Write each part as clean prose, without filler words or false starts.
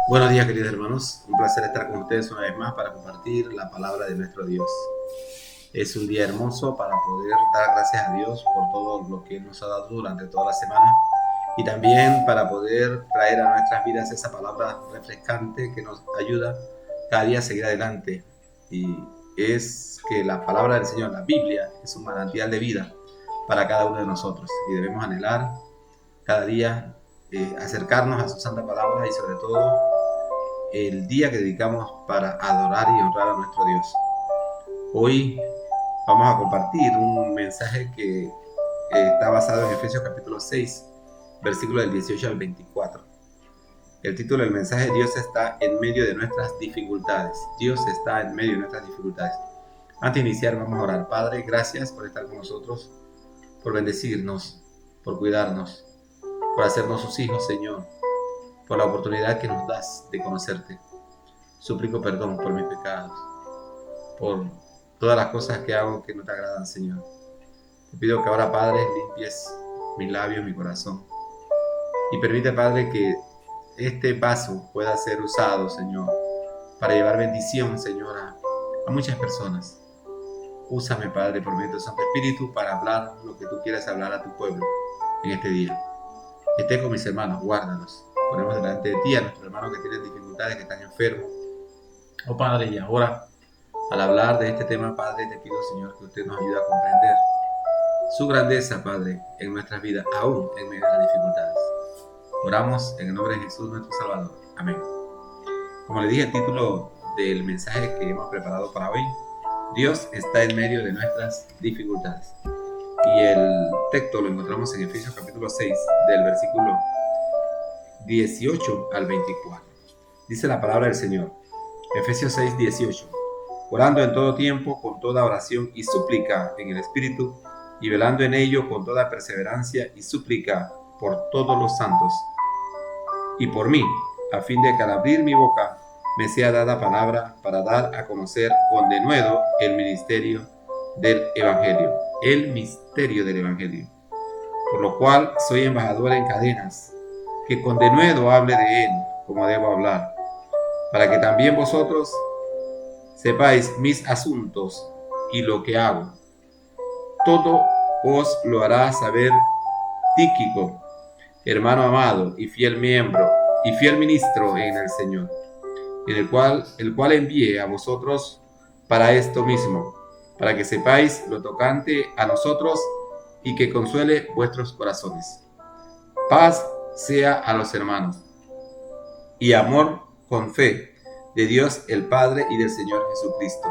Buenos días, queridos hermanos. Un placer estar con ustedes una vez más para compartir la palabra de nuestro Dios. Es un día hermoso para poder dar gracias a Dios por todo lo que Él nos ha dado durante toda la semana y también para poder traer a nuestras vidas esa palabra refrescante que nos ayuda cada día a seguir adelante. Y es que la palabra del Señor, la Biblia, es un manantial de vida para cada uno de nosotros y debemos anhelar cada día acercarnos a su santa palabra y sobre todo el día que dedicamos para adorar y honrar a nuestro Dios. Hoy vamos a compartir un mensaje que está basado en Efesios capítulo 6, versículo del 18 al 24. El título del mensaje: Dios está en medio de nuestras dificultades. Dios está en medio de nuestras dificultades. Antes de iniciar, vamos a orar. Padre, gracias por estar con nosotros, por bendecirnos, por cuidarnos, por hacernos sus hijos, Señor, por la oportunidad que nos das de conocerte. Suplico perdón por mis pecados, por todas las cosas que hago que no te agradan, Señor. Te pido que ahora, Padre, limpies mis labios, mi corazón. Y permite, Padre, que este vaso pueda ser usado, Señor, para llevar bendición, Señor, a muchas personas. Úsame, Padre, por medio de tu Santo Espíritu para hablar lo que tú quieras hablar a tu pueblo en este día. Esté con mis hermanos, guárdalos. Ponemos delante de ti a nuestros hermanos que tienen dificultades, que están enfermos. Oh Padre, y ahora, al hablar de este tema, Padre, te pido, Señor, que usted nos ayude a comprender su grandeza, Padre, en nuestras vidas, aún en medio de las dificultades. Oramos en el nombre de Jesús, nuestro Salvador. Amén. Como le dije, el título del mensaje que hemos preparado para hoy: Dios está en medio de nuestras dificultades. Y el texto lo encontramos en Efesios capítulo 6, del versículo 18 al 24. Dice la palabra del Señor. Efesios 6, 18. Orando en todo tiempo con toda oración y súplica en el Espíritu, y velando en ello con toda perseverancia y súplica por todos los santos y por mí, a fin de que al abrir mi boca me sea dada palabra para dar a conocer con denuedo el ministerio del Evangelio, el misterio del Evangelio, por lo cual soy embajador en cadenas, que con denuedo hable de él como debo hablar, para que también vosotros sepáis mis asuntos y lo que hago. Todo os lo hará saber Tíquico, hermano amado y fiel miembro y fiel ministro en el Señor, en el cual envié a vosotros para esto mismo, para que sepáis lo tocante a nosotros y que consuele vuestros corazones. Paz sea a los hermanos y amor con fe de Dios el Padre y del Señor Jesucristo.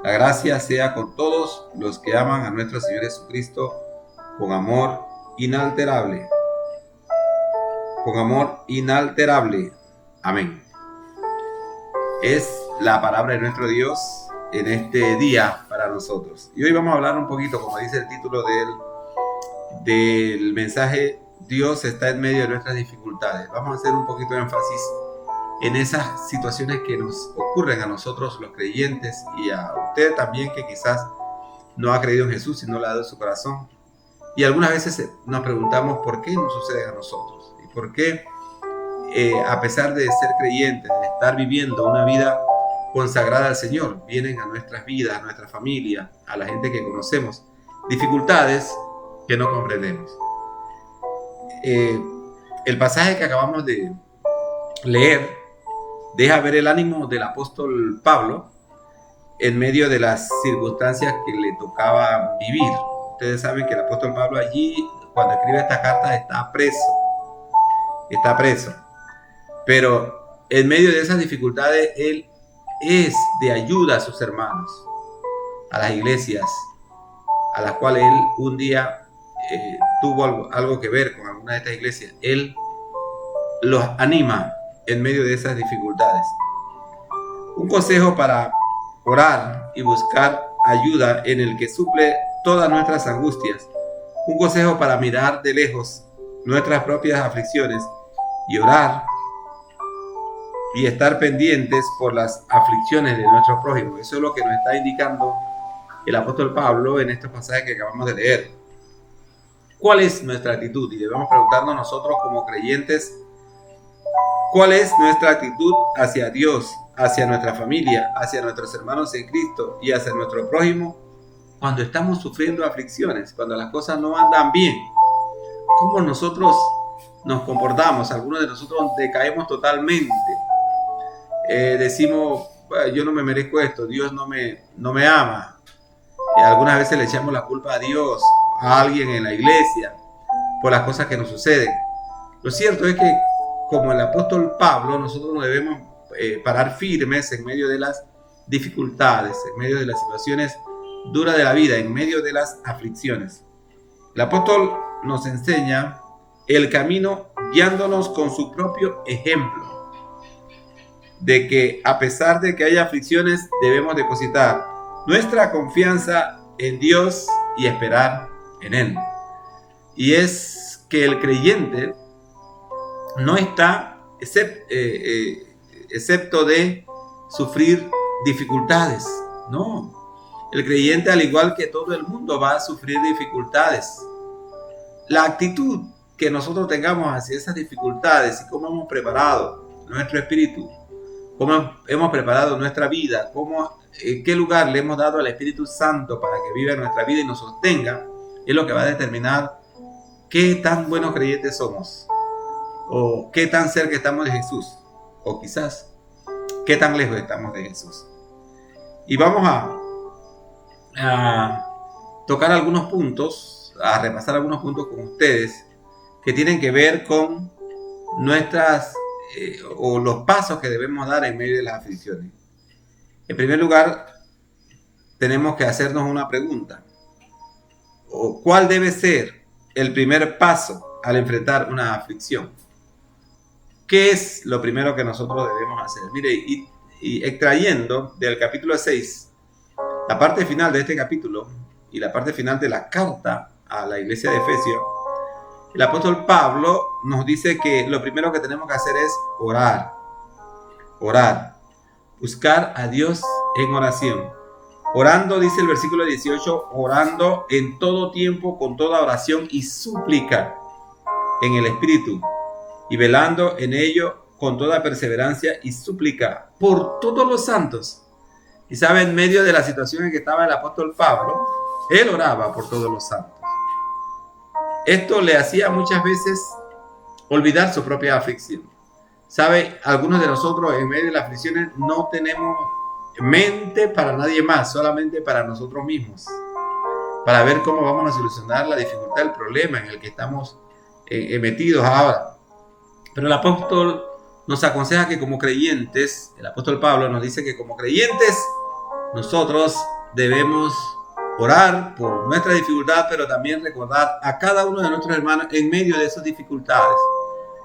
La gracia sea con todos los que aman a nuestro Señor Jesucristo con amor inalterable. Con amor inalterable. Amén. Es la palabra de nuestro Dios en este día para nosotros. Y hoy vamos a hablar un poquito, como dice el título del mensaje: Dios está en medio de nuestras dificultades. Vamos a hacer un poquito de énfasis en esas situaciones que nos ocurren a nosotros los creyentes y a usted también, que quizás no ha creído en Jesús y no le ha dado su corazón. Y algunas veces nos preguntamos por qué nos sucede a nosotros y por qué, a pesar de ser creyentes, de estar viviendo una vida consagrada al Señor, vienen a nuestras vidas, a nuestra familia, a la gente que conocemos, dificultades que no comprendemos. El pasaje que acabamos de leer deja ver el ánimo del apóstol Pablo en medio de las circunstancias que le tocaba vivir. Ustedes saben que el apóstol Pablo allí, cuando escribe esta carta, está preso. Pero en medio de esas dificultades, él es de ayuda a sus hermanos, a las iglesias, a las cuales él un día tuvo algo que ver con alguna de estas iglesias. Él los anima en medio de esas dificultades. Un consejo para orar y buscar ayuda en el que suple todas nuestras angustias. Un consejo para mirar de lejos nuestras propias aflicciones y orar y estar pendientes por las aflicciones de nuestros prójimos. Eso es lo que nos está indicando el apóstol Pablo en estos pasajes que acabamos de leer. ¿Cuál es nuestra actitud? Y debemos preguntarnos nosotros como creyentes, ¿Cuál es nuestra actitud hacia Dios, hacia nuestra familia, hacia nuestros hermanos en Cristo y hacia nuestro prójimo cuando estamos sufriendo aflicciones, cuando las cosas no andan bien? ¿Cómo nosotros nos comportamos? Algunos de nosotros decaemos totalmente. Decimos, yo no me merezco esto, Dios no me ama. Algunas veces le echamos la culpa a Dios, a alguien en la iglesia, por las cosas que nos suceden. Lo cierto es que, como el apóstol Pablo, nosotros nos debemos parar firmes en medio de las dificultades, en medio de las situaciones duras de la vida, en medio de las aflicciones. El apóstol nos enseña el camino guiándonos con su propio ejemplo, de que a pesar de que haya aflicciones, debemos depositar nuestra confianza en Dios y esperar en Él. Y es que el creyente no está excepto de sufrir dificultades. No, el creyente, al igual que todo el mundo, va a sufrir dificultades. La actitud que nosotros tengamos hacia esas dificultades y cómo hemos preparado nuestro espíritu, cómo hemos preparado nuestra vida, qué lugar le hemos dado al Espíritu Santo para que viva en nuestra vida y nos sostenga, es lo que va a determinar qué tan buenos creyentes somos, o qué tan cerca estamos de Jesús, o quizás qué tan lejos estamos de Jesús. Y vamos a tocar algunos puntos, a repasar algunos puntos con ustedes que tienen que ver con nuestras o los pasos que debemos dar en medio de las aflicciones. En primer lugar, tenemos que hacernos una pregunta. ¿Cuál debe ser el primer paso al enfrentar una aflicción? ¿Qué es lo primero que nosotros debemos hacer? Mire, y extrayendo del capítulo 6, la parte final de este capítulo y la parte final de la carta a la iglesia de Efesios, el apóstol Pablo nos dice que lo primero que tenemos que hacer es orar. Buscar a Dios en oración. Orando, dice el versículo 18, orando en todo tiempo con toda oración y súplica en el Espíritu, y velando en ello con toda perseverancia y súplica por todos los santos. Y sabe, en medio de la situación en que estaba el apóstol Pablo, él oraba por todos los santos. Esto le hacía muchas veces olvidar su propia aflicción. Sabe, algunos de nosotros en medio de las aflicciones no tenemos mente para nadie más, solamente para nosotros mismos, para ver cómo vamos a solucionar la dificultad, el problema en el que estamos metidos ahora. Pero el apóstol nos aconseja que como creyentes, el apóstol Pablo nos dice que como creyentes nosotros debemos orar por nuestra dificultad, pero también recordar a cada uno de nuestros hermanos en medio de esas dificultades,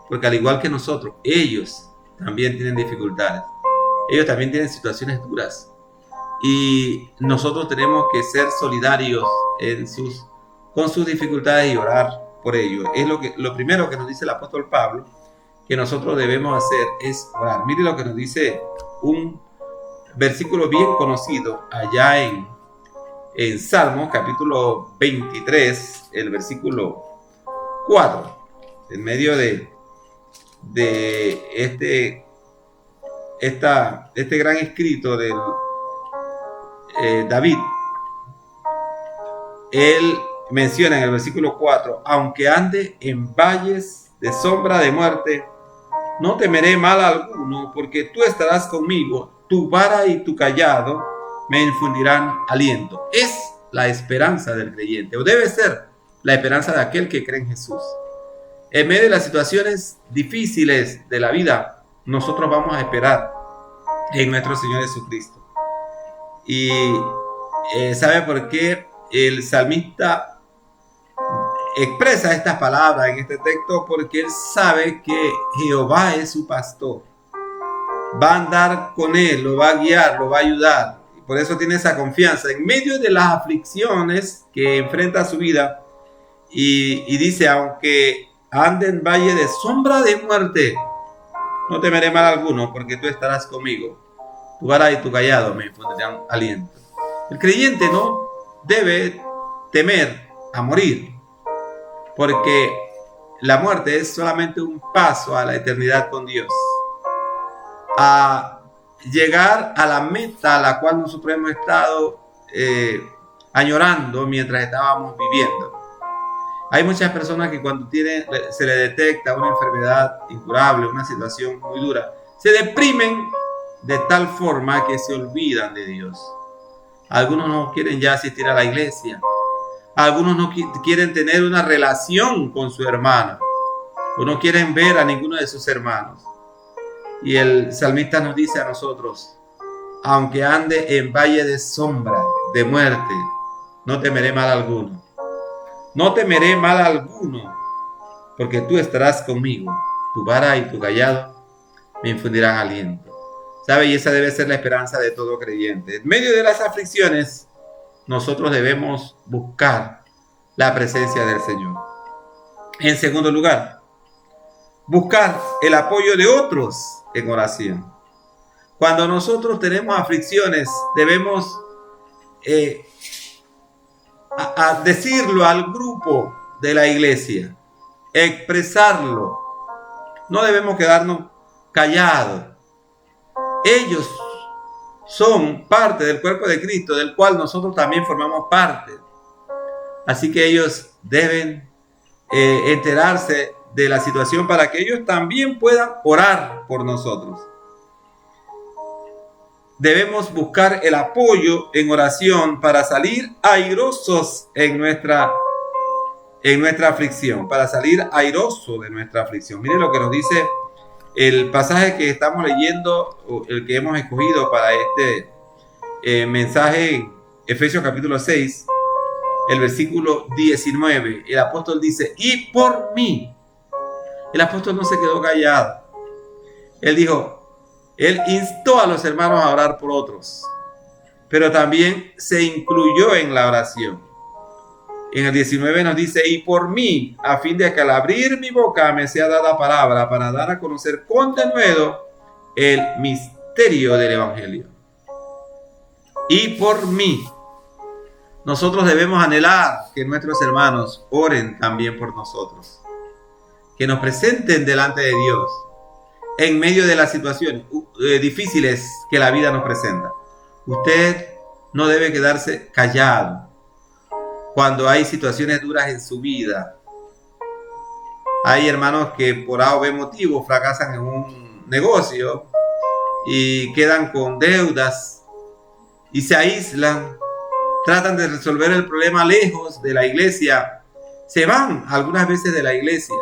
porque al igual que nosotros, ellos también tienen dificultades, ellos también tienen situaciones duras, y nosotros tenemos que ser solidarios con sus dificultades y orar por ellos. Es lo primero que nos dice el apóstol Pablo que nosotros debemos hacer, es orar. Mire lo que nos dice un versículo bien conocido allá en Salmos capítulo 23, el versículo 4, en medio de este gran escrito de David. Él menciona en el versículo 4, aunque ande en valles de sombra de muerte, no temeré mal alguno, porque tú estarás conmigo, tu vara y tu cayado me infundirán aliento. Es la esperanza del creyente, o debe ser la esperanza de aquel que cree en Jesús. En medio de las situaciones difíciles de la vida, nosotros vamos a esperar en nuestro Señor Jesucristo. Y ¿sabe por qué el salmista expresa estas palabras en este texto? Porque él sabe que Jehová es su pastor. Va a andar con él, lo va a guiar, lo va a ayudar. Y por eso tiene esa confianza en medio de las aflicciones que enfrenta su vida. Y dice, aunque ande en valle de sombra de muerte, no temeré mal alguno, porque tú estarás conmigo. Tu vara y tu cayado me infundirán aliento. El creyente no debe temer a morir, porque la muerte es solamente un paso a la eternidad con Dios. a llegar a la meta a la cual nosotros hemos estado añorando mientras estábamos viviendo. Hay muchas personas que cuando se le detecta una enfermedad incurable, una situación muy dura, se deprimen de tal forma que se olvidan de Dios. Algunos no quieren ya asistir a la iglesia. Algunos no quieren tener una relación con su hermano. O no quieren ver a ninguno de sus hermanos. Y el salmista nos dice a nosotros: aunque ande en valle de sombra, de muerte, no temeré mal alguno. No temeré mal alguno, porque tú estarás conmigo. Tu vara y tu cayado me infundirán aliento. ¿Sabe? Y esa debe ser la esperanza de todo creyente. En medio de las aflicciones, nosotros debemos buscar la presencia del Señor. En segundo lugar, buscar el apoyo de otros en oración. Cuando nosotros tenemos aflicciones, debemos decirlo al grupo de la iglesia, expresarlo. No debemos quedarnos callados. Ellos son parte del cuerpo de Cristo, del cual nosotros también formamos parte. Así que ellos deben enterarse de la situación para que ellos también puedan orar por nosotros. Debemos buscar el apoyo en oración para salir airosos en nuestra aflicción, para salir airoso de nuestra aflicción. Mire lo que nos dice el pasaje que estamos leyendo, el que hemos escogido para este mensaje en Efesios capítulo 6, el versículo 19. El apóstol dice: y por mí. El apóstol no se quedó callado. Él instó a los hermanos a orar por otros, pero también se incluyó en la oración. En el 19 nos dice: y por mí, a fin de que al abrir mi boca me sea dada palabra para dar a conocer con denuedo el misterio del evangelio. Y por mí. Nosotros debemos anhelar que nuestros hermanos oren también por nosotros, que nos presenten delante de Dios en medio de las situaciones difíciles que la vida nos presenta. Usted no debe quedarse callado cuando hay situaciones duras en su vida. Hay hermanos que por A o B motivo fracasan en un negocio y quedan con deudas y se aíslan, tratan de resolver el problema lejos de la iglesia, se van algunas veces de la iglesia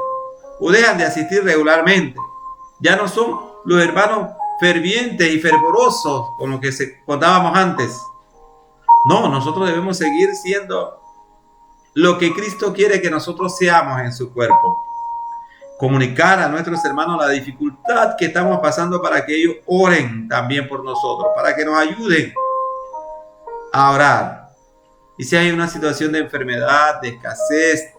o dejan de asistir regularmente. Ya no son los hermanos fervientes y fervorosos con los que contábamos antes. No, nosotros debemos seguir siendo lo que Cristo quiere que nosotros seamos en su cuerpo. Comunicar a nuestros hermanos la dificultad que estamos pasando para que ellos oren también por nosotros, para que nos ayuden a orar. Y si hay una situación de enfermedad, de escasez,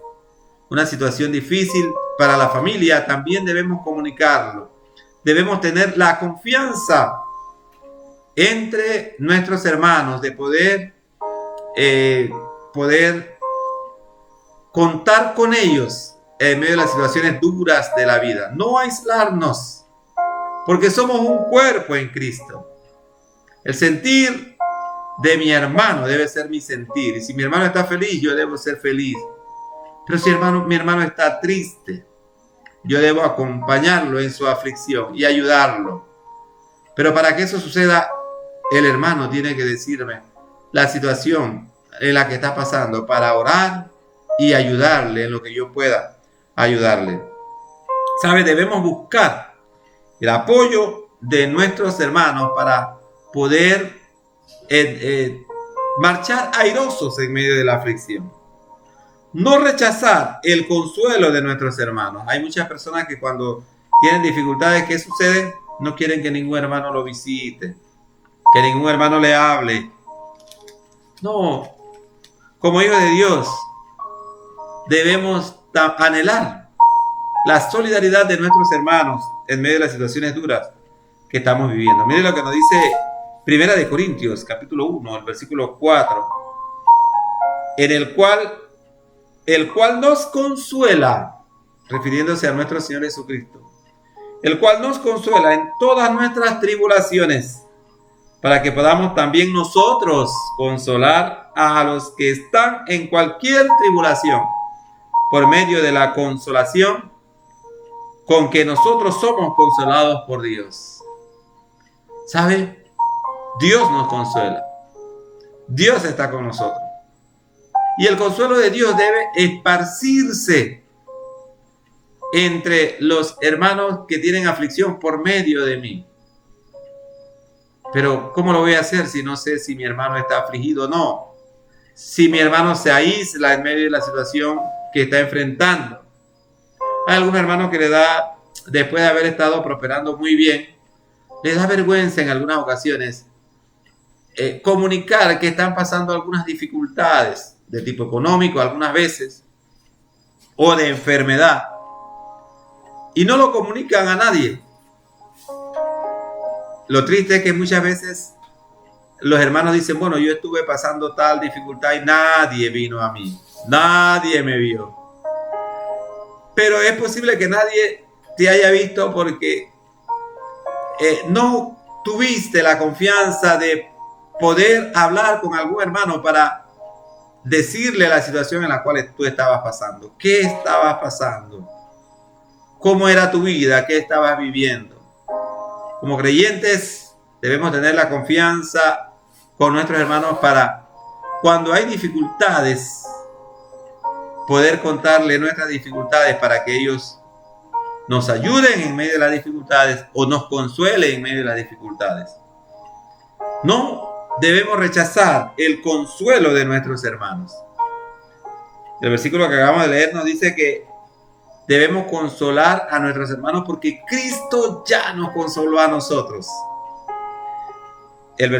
una situación difícil para la familia, también debemos comunicarlo. Debemos tener la confianza entre nuestros hermanos de poder contar con ellos en medio de las situaciones duras de la vida. No aislarnos, porque somos un cuerpo en Cristo. El sentir de mi hermano debe ser mi sentir. Y si mi hermano está feliz, yo debo ser feliz. Pero si mi hermano está triste, yo debo acompañarlo en su aflicción y ayudarlo. Pero para que eso suceda, el hermano tiene que decirme la situación en la que está pasando para orar y ayudarle en lo que yo pueda ayudarle. ¿Sabe? Debemos buscar el apoyo de nuestros hermanos para poder marchar airosos en medio de la aflicción. No rechazar el consuelo de nuestros hermanos. Hay muchas personas que cuando tienen dificultades, ¿qué sucede? No quieren que ningún hermano lo visite, que ningún hermano le hable. No, como hijos de Dios, debemos anhelar la solidaridad de nuestros hermanos en medio de las situaciones duras que estamos viviendo. Miren lo que nos dice Primera de Corintios, capítulo 1, el versículo 4, en el cual nos consuela, refiriéndose a nuestro Señor Jesucristo, el cual nos consuela en todas nuestras tribulaciones, para que podamos también nosotros consolar a los que están en cualquier tribulación, por medio de la consolación con que nosotros somos consolados por Dios. ¿Sabe? Dios nos consuela. Dios está con nosotros. Y el consuelo de Dios debe esparcirse entre los hermanos que tienen aflicción por medio de mí. Pero ¿cómo lo voy a hacer si no sé si mi hermano está afligido o no? Si mi hermano se aísla en medio de la situación que está enfrentando. Hay algunos hermanos que le da, después de haber estado prosperando muy bien, les da vergüenza en algunas ocasiones comunicar que están pasando algunas dificultades de tipo económico algunas veces o de enfermedad y no lo comunican a nadie. Lo triste es que muchas veces los hermanos dicen, bueno, yo estuve pasando tal dificultad y nadie vino a mí, nadie me vio. Pero es posible que nadie te haya visto porque no tuviste la confianza de poder hablar con algún hermano para decirle la situación en la cual tú estabas pasando. ¿Qué estabas pasando? ¿Cómo era tu vida? ¿Qué estabas viviendo? Como creyentes debemos tener la confianza con nuestros hermanos para cuando hay dificultades poder contarle nuestras dificultades para que ellos nos ayuden en medio de las dificultades o nos consuelen en medio de las dificultades. No debemos rechazar el consuelo de nuestros hermanos. El versículo que acabamos de leer nos dice que debemos consolar a nuestros hermanos porque Cristo ya nos consoló a nosotros. El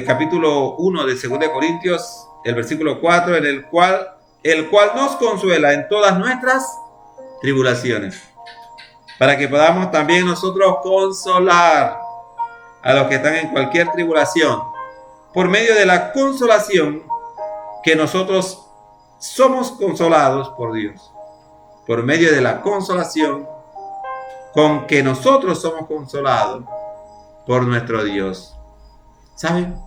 capítulo 1 de 2 Corintios, el versículo 4, en el cual nos consuela en todas nuestras tribulaciones, para que podamos también nosotros consolar a los que están en cualquier tribulación, por medio de la consolación que nosotros somos consolados por Dios, por medio de la consolación con que nosotros somos consolados por nuestro Dios. ¿Saben?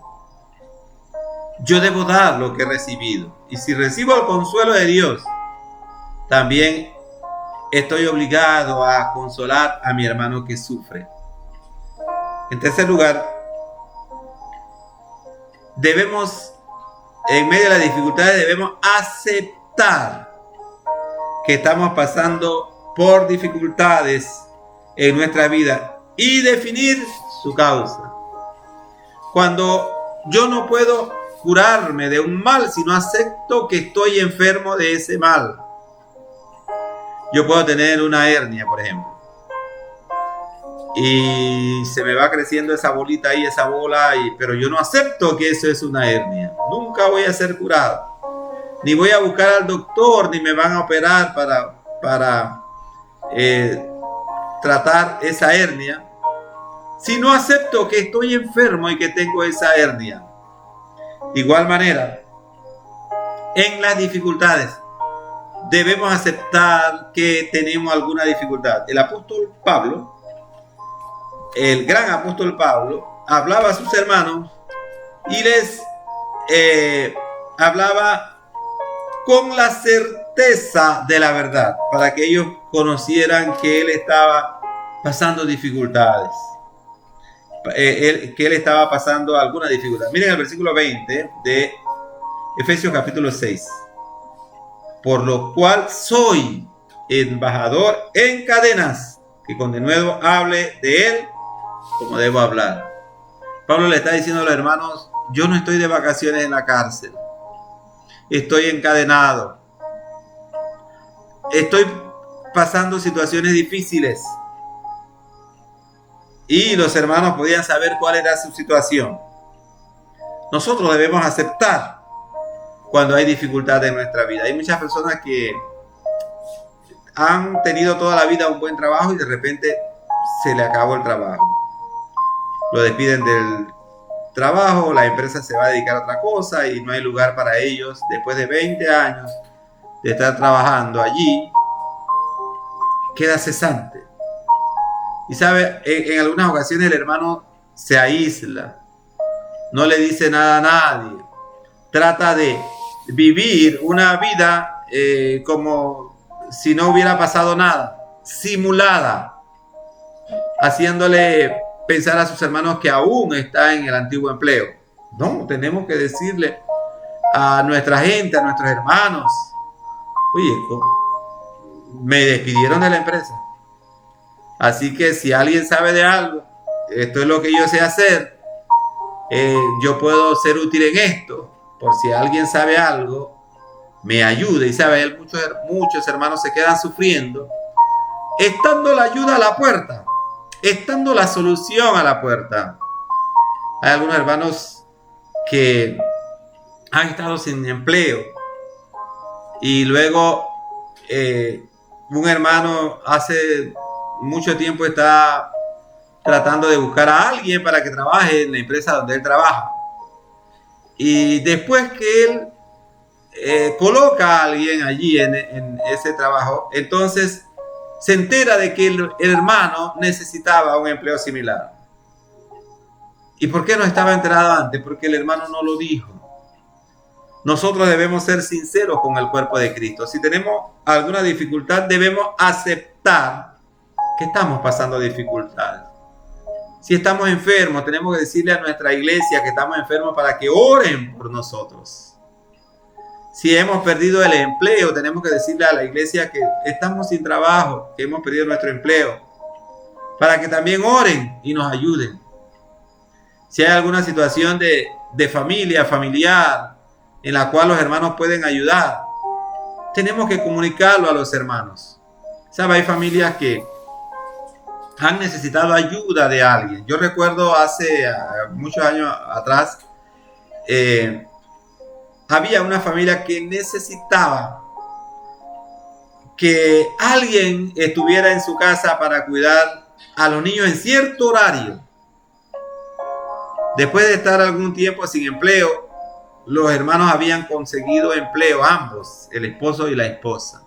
Yo debo dar lo que he recibido. Y si recibo el consuelo de Dios, también estoy obligado a consolar a mi hermano que sufre. En tercer lugar, debemos, en medio de las dificultades, debemos aceptar que estamos pasando por dificultades en nuestra vida y definir su causa. Cuando yo no puedo curarme de un mal si no acepto que estoy enfermo de ese mal. Yo puedo tener una hernia, por ejemplo, y se me va creciendo esa bolita ahí, esa bola, pero yo no acepto que eso es una hernia. Nunca voy a ser curado, ni voy a buscar al doctor, ni me van a operar para tratar esa hernia, si no acepto que estoy enfermo y que tengo esa hernia. De igual manera, en las dificultades debemos aceptar que tenemos alguna dificultad. El apóstol Pablo, el gran apóstol Pablo, hablaba a sus hermanos y les hablaba con la certeza de la verdad, para que ellos conocieran que él estaba pasando dificultades, que él estaba pasando alguna dificultad. Miren el versículo 20 de Efesios capítulo 6. Por lo cual soy embajador en cadenas, que con denuedo hable de él como debo hablar. Pablo le está diciendo a los hermanos, yo no estoy de vacaciones en la cárcel, estoy encadenado, estoy pasando situaciones difíciles. Y los hermanos podían saber cuál era su situación. Nosotros debemos aceptar cuando hay dificultad en nuestra vida. Hay muchas personas que han tenido toda la vida un buen trabajo y de repente se le acabó el trabajo. Lo despiden del trabajo, la empresa se va a dedicar a otra cosa y no hay lugar para ellos. Después de 20 años de estar trabajando allí, queda cesante. Y sabe, en algunas ocasiones el hermano se aísla, no le dice nada a nadie, trata de vivir una vida como si no hubiera pasado nada, simulada, haciéndole pensar a sus hermanos que aún está en el antiguo empleo. No, tenemos que decirle a nuestra gente, a nuestros hermanos, oye, me despidieron de la empresa. Así que si alguien sabe de algo, esto es lo que yo sé hacer, yo puedo ser útil en esto, por si alguien sabe algo, me ayude. Y sabe, muchos hermanos se quedan sufriendo, estando la ayuda a la puerta, estando la solución a la puerta. Hay algunos hermanos que han estado sin empleo y luego un hermano hace mucho tiempo está tratando de buscar a alguien para que trabaje en la empresa donde él trabaja. Y después que él coloca a alguien allí en ese trabajo, entonces se entera de que el hermano necesitaba un empleo similar. ¿Y por qué no estaba enterado antes? Porque el hermano no lo dijo. Nosotros debemos ser sinceros con el cuerpo de Cristo. Si tenemos alguna dificultad, debemos aceptar que estamos pasando dificultades. Si estamos enfermos, tenemos que decirle a nuestra iglesia que estamos enfermos para que oren por nosotros. Si hemos perdido el empleo, tenemos que decirle a la iglesia que estamos sin trabajo, que hemos perdido nuestro empleo, para que también oren y nos ayuden. Si hay alguna situación de familiar, en la cual los hermanos pueden ayudar, tenemos que comunicarlo a los hermanos. ¿Sabe? Hay familias que han necesitado ayuda de alguien. Yo recuerdo hace muchos años atrás, había una familia que necesitaba que alguien estuviera en su casa para cuidar a los niños en cierto horario. Después de estar algún tiempo sin empleo, los hermanos habían conseguido empleo, ambos, el esposo y la esposa.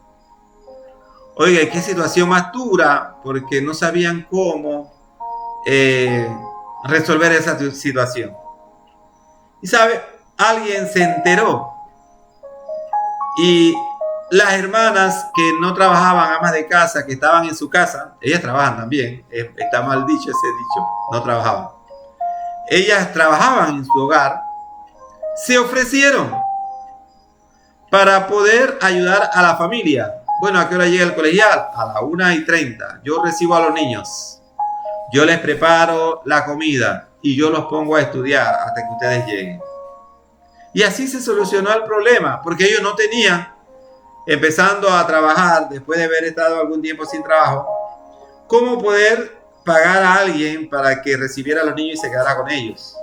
Oiga, qué situación más dura, porque no sabían cómo resolver esa situación. Y sabe, alguien se enteró. Y las hermanas que no trabajaban, amas de casa, que estaban en su casa, ellas trabajan también, está mal dicho ese dicho, no trabajaban. Ellas trabajaban en su hogar, se ofrecieron para poder ayudar a la familia. Bueno, ¿a qué hora llega el colegial? A las 1:30. Yo recibo a los niños. Yo les preparo la comida y yo los pongo a estudiar hasta que ustedes lleguen. Y así se solucionó el problema, porque ellos no tenían, empezando a trabajar, después de haber estado algún tiempo sin trabajo, cómo poder pagar a alguien para que recibiera a los niños y se quedara con ellos.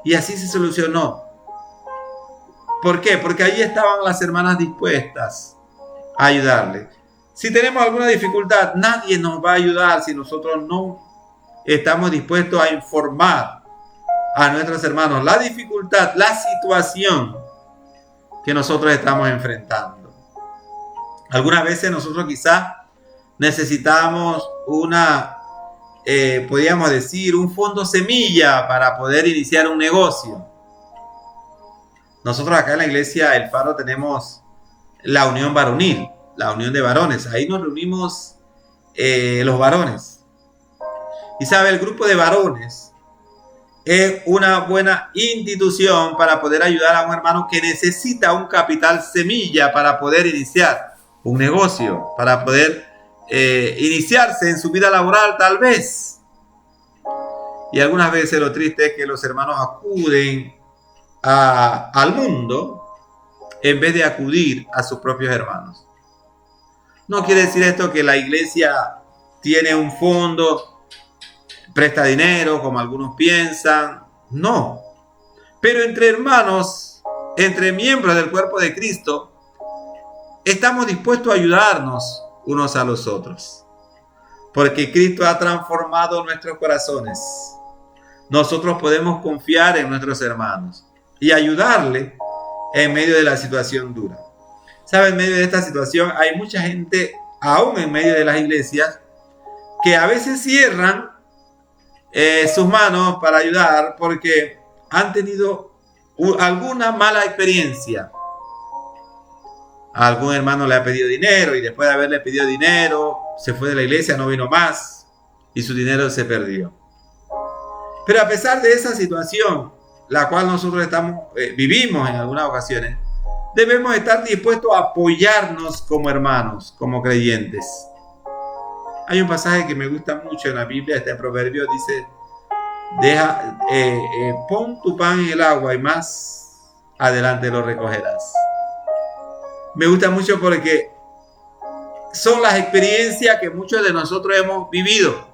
Y así se solucionó. ¿Por qué? Porque allí estaban las hermanas dispuestas a ayudarle. Si tenemos alguna dificultad, nadie nos va a ayudar si nosotros no estamos dispuestos a informar a nuestros hermanos la dificultad, la situación que nosotros estamos enfrentando. Algunas veces nosotros quizás necesitamos podríamos decir, un fondo semilla para poder iniciar un negocio. Nosotros acá en la iglesia El Faro tenemos la unión varonil, la unión de varones. Ahí nos reunimos los varones. Y sabe, el grupo de varones es una buena institución para poder ayudar a un hermano que necesita un capital semilla para poder iniciar un negocio, para poder iniciarse en su vida laboral tal vez. Y algunas veces lo triste es que los hermanos acuden al mundo en vez de acudir a sus propios hermanos. No quiere decir esto que la iglesia tiene un fondo, presta dinero, como algunos piensan. No. Pero entre hermanos, entre miembros del cuerpo de Cristo, estamos dispuestos a ayudarnos unos a los otros. Porque Cristo ha transformado nuestros corazones. Nosotros podemos confiar en nuestros hermanos y ayudarle en medio de la situación dura. ¿Sabe? En medio de esta situación hay mucha gente, aún en medio de las iglesias, que a veces cierran sus manos para ayudar porque han tenido alguna mala experiencia. A algún hermano le ha pedido dinero y después de haberle pedido dinero, se fue de la iglesia, no vino más y su dinero se perdió. Pero a pesar de esa situación, la cual nosotros vivimos en algunas ocasiones, debemos estar dispuestos a apoyarnos como hermanos, como creyentes. Hay un pasaje que me gusta mucho en la Biblia, está en Proverbios, dice, pon tu pan en el agua y más adelante lo recogerás. Me gusta mucho porque son las experiencias que muchos de nosotros hemos vivido.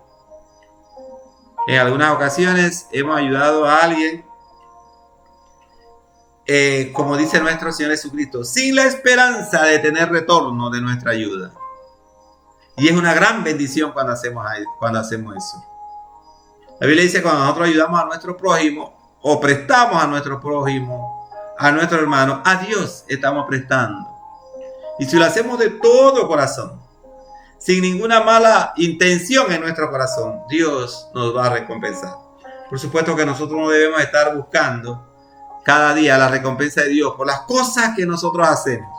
En algunas ocasiones hemos ayudado a alguien, como dice nuestro Señor Jesucristo, sin la esperanza de tener retorno de nuestra ayuda. Y es una gran bendición cuando hacemos eso. La Biblia dice que cuando nosotros ayudamos a nuestro prójimo o prestamos a nuestro prójimo, a nuestro hermano, a Dios estamos prestando. Y si lo hacemos de todo corazón, sin ninguna mala intención en nuestro corazón, Dios nos va a recompensar. Por supuesto que nosotros no debemos estar buscando cada día la recompensa de Dios por las cosas que nosotros hacemos.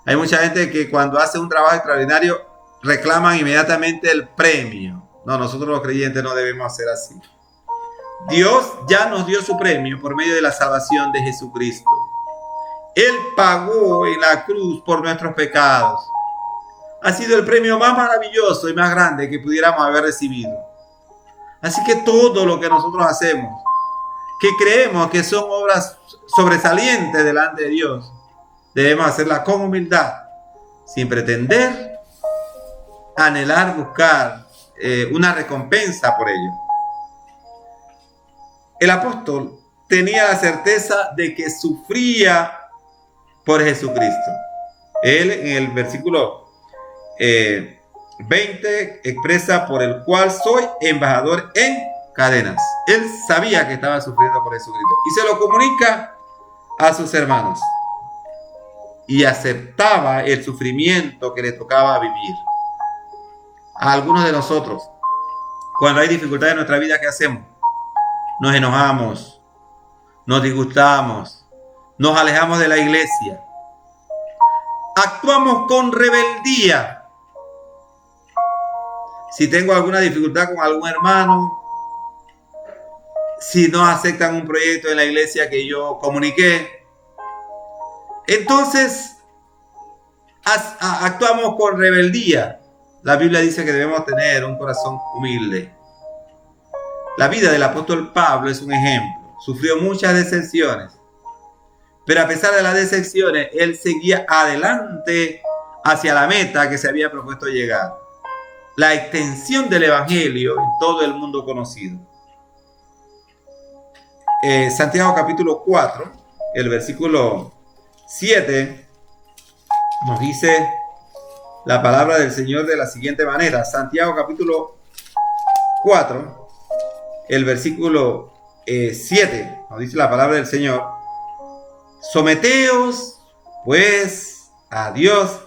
Hay mucha gente que cuando hace un trabajo extraordinario reclaman inmediatamente el premio. No, nosotros los creyentes no debemos hacer así. Dios ya nos dio su premio por medio de la salvación de Jesucristo. Él pagó en la cruz por nuestros pecados. Ha sido el premio más maravilloso y más grande que pudiéramos haber recibido. Así que todo lo que nosotros hacemos, que creemos que son obras sobresalientes delante de Dios, debemos hacerla con humildad, sin pretender anhelar, buscar una recompensa por ello. El apóstol tenía la certeza de que sufría por Jesucristo. Él en el versículo 20 expresa: por el cual soy embajador en cadenas. Él sabía que estaba sufriendo por Jesucristo y se lo comunica a sus hermanos y aceptaba el sufrimiento que le tocaba vivir. A algunos de nosotros, cuando hay dificultades en nuestra vida, ¿qué hacemos? Nos enojamos, nos disgustamos, nos alejamos de la iglesia, actuamos con rebeldía. Si tengo alguna dificultad con algún hermano, si no aceptan un proyecto en la iglesia que yo comuniqué, entonces actuamos con rebeldía. La Biblia dice que debemos tener un corazón humilde. La vida del apóstol Pablo es un ejemplo. Sufrió muchas decepciones, pero a pesar de las decepciones, él seguía adelante hacia la meta que se había propuesto llegar: la extensión del evangelio en todo el mundo conocido. Santiago capítulo 4, el versículo 7, nos dice la palabra del Señor de la siguiente manera. Santiago capítulo 4, el versículo 7, nos dice la palabra del Señor: someteos pues a Dios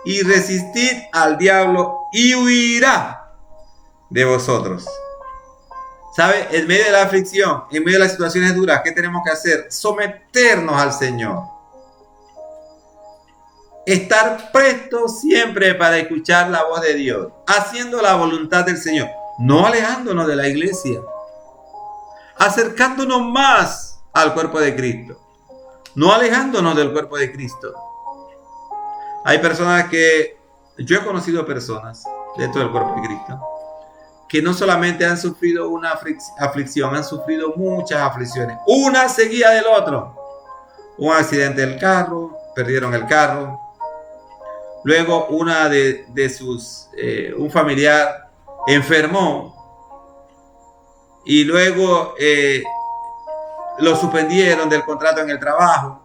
y resistid al diablo y huirá de vosotros. ¿Sabe? En medio de la aflicción, en medio de las situaciones duras, ¿qué tenemos que hacer? Someternos al Señor. Estar prestos siempre para escuchar la voz de Dios, haciendo la voluntad del Señor, no alejándonos de la iglesia, acercándonos más al cuerpo de Cristo, no alejándonos del cuerpo de Cristo. Hay personas que, yo he conocido personas dentro del cuerpo de Cristo, que no solamente han sufrido una aflicción, han sufrido muchas aflicciones, una seguida del otro. Un accidente del carro, perdieron el carro. Luego una un familiar enfermó y luego lo suspendieron del contrato en el trabajo.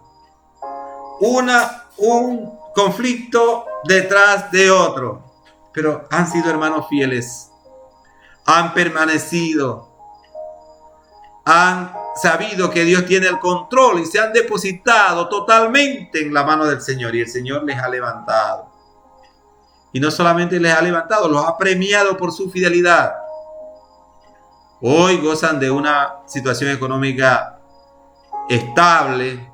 Un conflicto detrás de otro, pero han sido hermanos fieles, han permanecido, han sabido que Dios tiene el control y se han depositado totalmente en la mano del Señor, y el Señor les ha levantado. Y no solamente les ha levantado, los ha premiado por su fidelidad. Hoy gozan de una situación económica estable,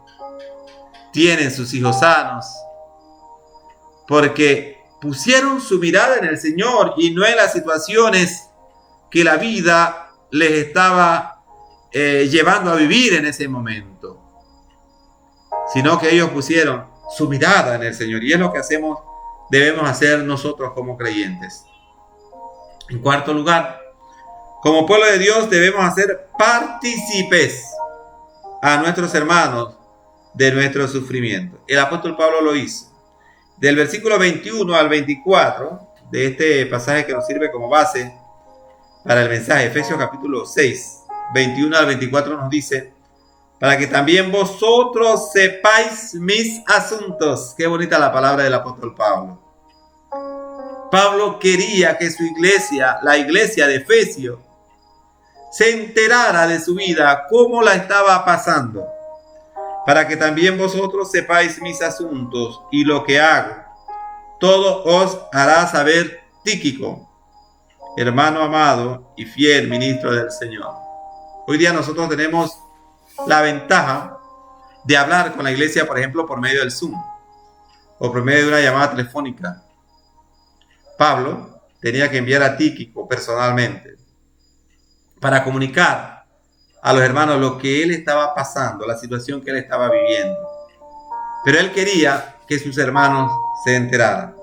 tienen sus hijos sanos, porque pusieron su mirada en el Señor y no en las situaciones que la vida les estaba llevando a vivir en ese momento, sino que ellos pusieron su mirada en el Señor, y es lo que debemos hacer nosotros como creyentes. En cuarto lugar, como pueblo de Dios debemos hacer partícipes a nuestros hermanos de nuestro sufrimiento. El apóstol Pablo lo hizo. Del versículo 21 al 24 de este pasaje que nos sirve como base para el mensaje, Efesios capítulo 6, 21 al 24 nos dice: para que también vosotros sepáis mis asuntos. Qué bonita la palabra del apóstol Pablo. Pablo quería que su iglesia, la iglesia de Efesios, se enterara de su vida, cómo la estaba pasando, para que también vosotros sepáis mis asuntos y lo que hago. Todo os hará saber Tíquico, hermano amado y fiel ministro del Señor. Hoy día nosotros tenemos la ventaja de hablar con la iglesia, por ejemplo, por medio del Zoom o por medio de una llamada telefónica. Pablo tenía que enviar a Tíquico personalmente para comunicar a los hermanos lo que él estaba pasando, la situación que él estaba viviendo. Pero él quería que sus hermanos se enteraran.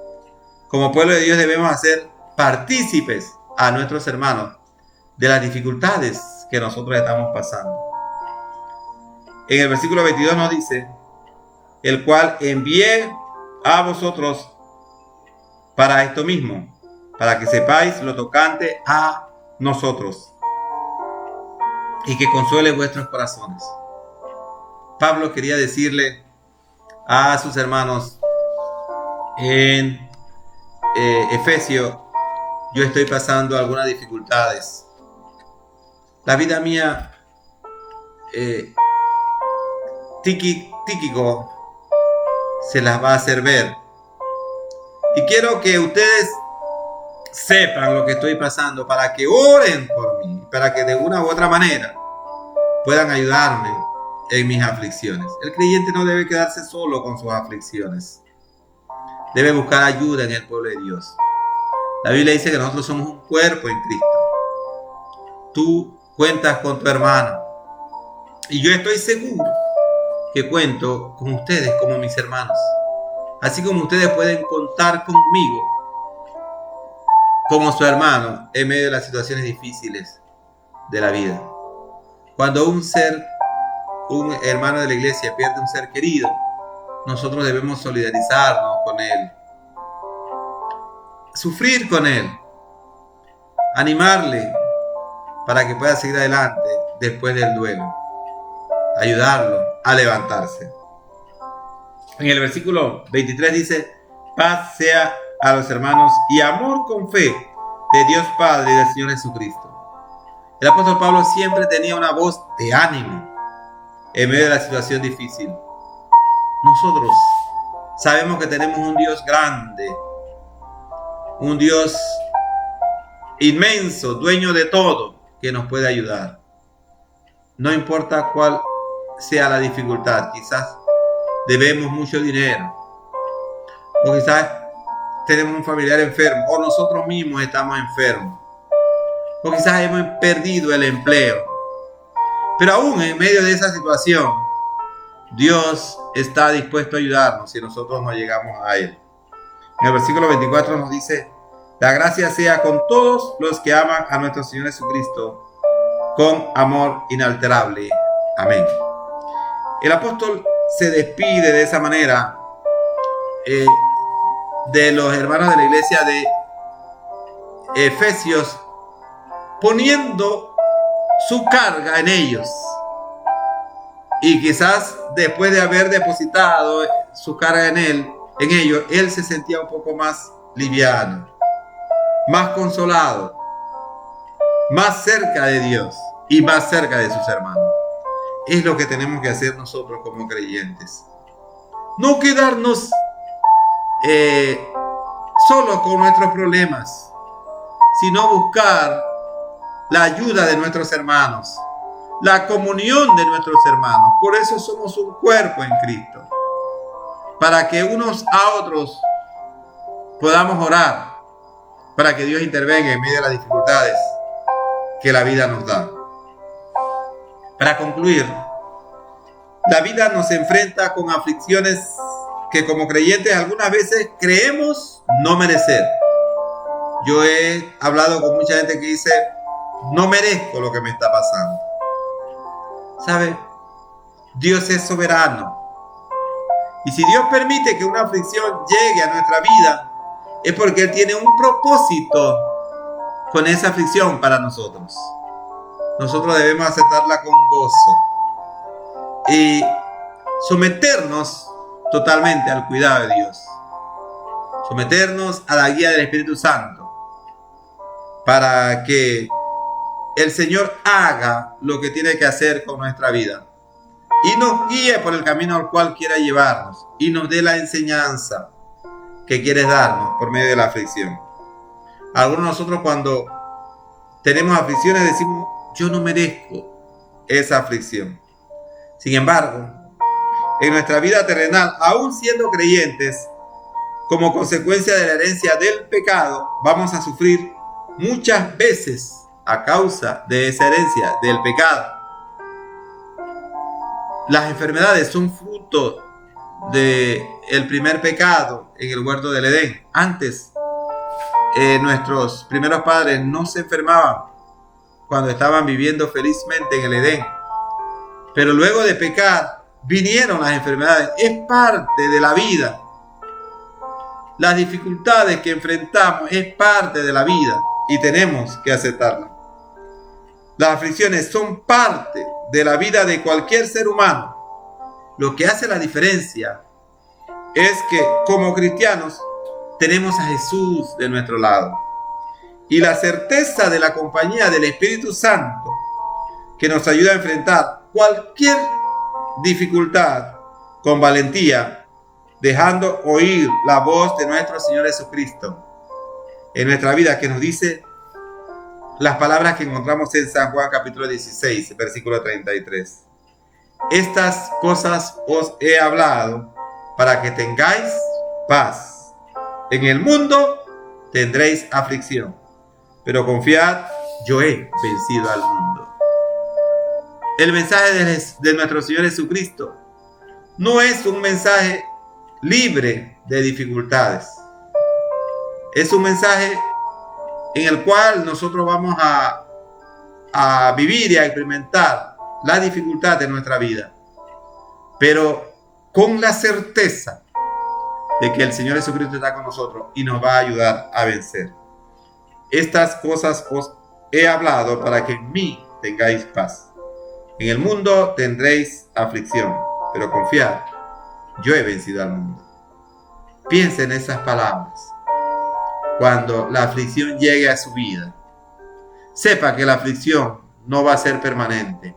Como pueblo de Dios debemos hacer partícipes a nuestros hermanos de las dificultades que nosotros estamos pasando. En el versículo 22 nos dice: el cual envié a vosotros para esto mismo, para que sepáis lo tocante a nosotros y que consuele vuestros corazones. Pablo quería decirle a sus hermanos en Efesios: yo estoy pasando algunas dificultades. La vida mía, Tíquico se las va a hacer ver. Y quiero que ustedes sepan lo que estoy pasando, para que oren por mí, para que de una u otra manera puedan ayudarme en mis aflicciones. El creyente no debe quedarse solo con sus aflicciones. Debe buscar ayuda en el pueblo de Dios. La Biblia dice que nosotros somos un cuerpo en Cristo. Tú cuentas con tu hermano, y yo estoy seguro que cuento con ustedes como mis hermanos, así como ustedes pueden contar conmigo como su hermano en medio de las situaciones difíciles de la vida. Cuando un hermano de la iglesia pierde un ser querido, nosotros debemos solidarizarnos con él, sufrir con él, animarle para que pueda seguir adelante después del duelo, ayudarlo a levantarse. En el versículo 23 dice: paz sea a los hermanos y amor con fe de Dios Padre y del Señor Jesucristo. El apóstol Pablo siempre tenía una voz de ánimo en medio de la situación difícil. Nosotros sabemos que tenemos un Dios grande, un Dios inmenso, dueño de todo, que nos puede ayudar. No importa cuál sea la dificultad, quizás debemos mucho dinero, o quizás tenemos un familiar enfermo, o nosotros mismos estamos enfermos, o quizás hemos perdido el empleo. Pero aún en medio de esa situación, Dios está dispuesto a ayudarnos si nosotros no llegamos a Él. En el versículo 24 nos dice: la gracia sea con todos los que aman a nuestro Señor Jesucristo con amor inalterable. Amén. El apóstol se despide de esa manera de los hermanos de la iglesia de Efesios, poniendo su carga en ellos. Y quizás después de haber depositado su carga en ellos, él se sentía un poco más liviano, más consolado, más cerca de Dios y más cerca de sus hermanos. Es lo que tenemos que hacer nosotros como creyentes. No quedarnos solos con nuestros problemas, sino buscar la ayuda de nuestros hermanos, la comunión de nuestros hermanos. Por eso somos un cuerpo en Cristo, para que unos a otros podamos orar, para que Dios intervenga en medio de las dificultades que la vida nos da. Para concluir, la vida nos enfrenta con aflicciones que como creyentes algunas veces creemos no merecer. Yo he hablado con mucha gente que dice, no merezco lo que me está pasando. ¿Sabe? Dios es soberano. Y si Dios permite que una aflicción llegue a nuestra vida, es porque Él tiene un propósito con esa aflicción para nosotros. Nosotros debemos aceptarla con gozo y someternos totalmente al cuidado de Dios. Someternos a la guía del Espíritu Santo para que el Señor haga lo que tiene que hacer con nuestra vida y nos guíe por el camino al cual quiera llevarnos y nos dé la enseñanza que quiere darnos por medio de la aflicción. Algunos de nosotros cuando tenemos aflicciones decimos, yo no merezco esa aflicción. Sin embargo, en nuestra vida terrenal, aún siendo creyentes, como consecuencia de la herencia del pecado, vamos a sufrir muchas veces a causa de esa herencia del pecado. Las enfermedades son fruto del primer pecado en el huerto del Edén. Antes, nuestros primeros padres no se enfermaban cuando estaban viviendo felizmente en el Edén. Pero luego de pecar, vinieron las enfermedades. Es parte de la vida. Las dificultades que enfrentamos es parte de la vida y tenemos que aceptarlas. Las aflicciones son parte de la vida de cualquier ser humano. Lo que hace la diferencia es que como cristianos tenemos a Jesús de nuestro lado y la certeza de la compañía del Espíritu Santo que nos ayuda a enfrentar cualquier dificultad con valentía, dejando oír la voz de nuestro Señor Jesucristo en nuestra vida, que nos dice las palabras que encontramos en San Juan capítulo 16, versículo 33. Estas cosas os he hablado para que tengáis paz. En el mundo tendréis aflicción, pero confiad, yo he vencido al mundo. El mensaje de nuestro Señor Jesucristo no es un mensaje libre de dificultades. Es un mensaje en el cual nosotros vamos a vivir y a experimentar la dificultad de nuestra vida, pero con la certeza de que el Señor Jesucristo está con nosotros y nos va a ayudar a vencer. Estas cosas os he hablado para que en mí tengáis paz. En el mundo tendréis aflicción, pero confiad, yo he vencido al mundo. Piensa en esas palabras. Cuando la aflicción llegue a su vida, sepa que la aflicción no va a ser permanente.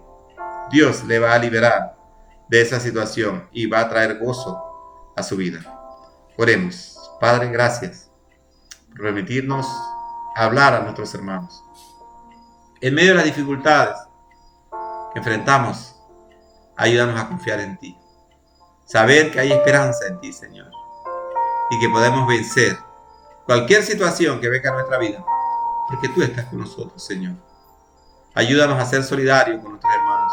Dios le va a liberar de esa situación y va a traer gozo a su vida. Oremos. Padre, gracias por permitirnos hablar a nuestros hermanos. En medio de las dificultades que enfrentamos, ayúdanos a confiar en ti. Saber que hay esperanza en ti, Señor, y que podemos vencer cualquier situación que venga a nuestra vida, porque tú estás con nosotros, Señor. Ayúdanos a ser solidarios con nuestros hermanos,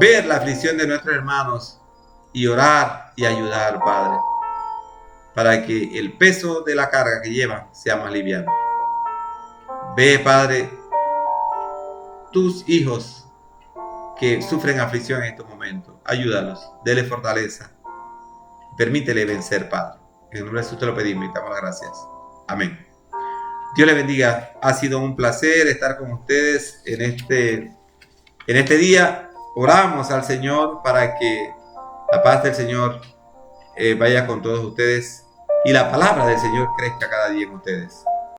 ver la aflicción de nuestros hermanos y orar y ayudar, Padre, para que el peso de la carga que llevan sea más liviano. Ve, Padre, tus hijos que sufren aflicción en estos momentos, ayúdalos, dele fortaleza, permítele vencer, Padre. En el nombre de Jesús te lo pedimos y te damos las gracias. Amén. Dios les bendiga. Ha sido un placer estar con ustedes en este día. Oramos al Señor para que la paz del Señor vaya con todos ustedes y la palabra del Señor crezca cada día en ustedes.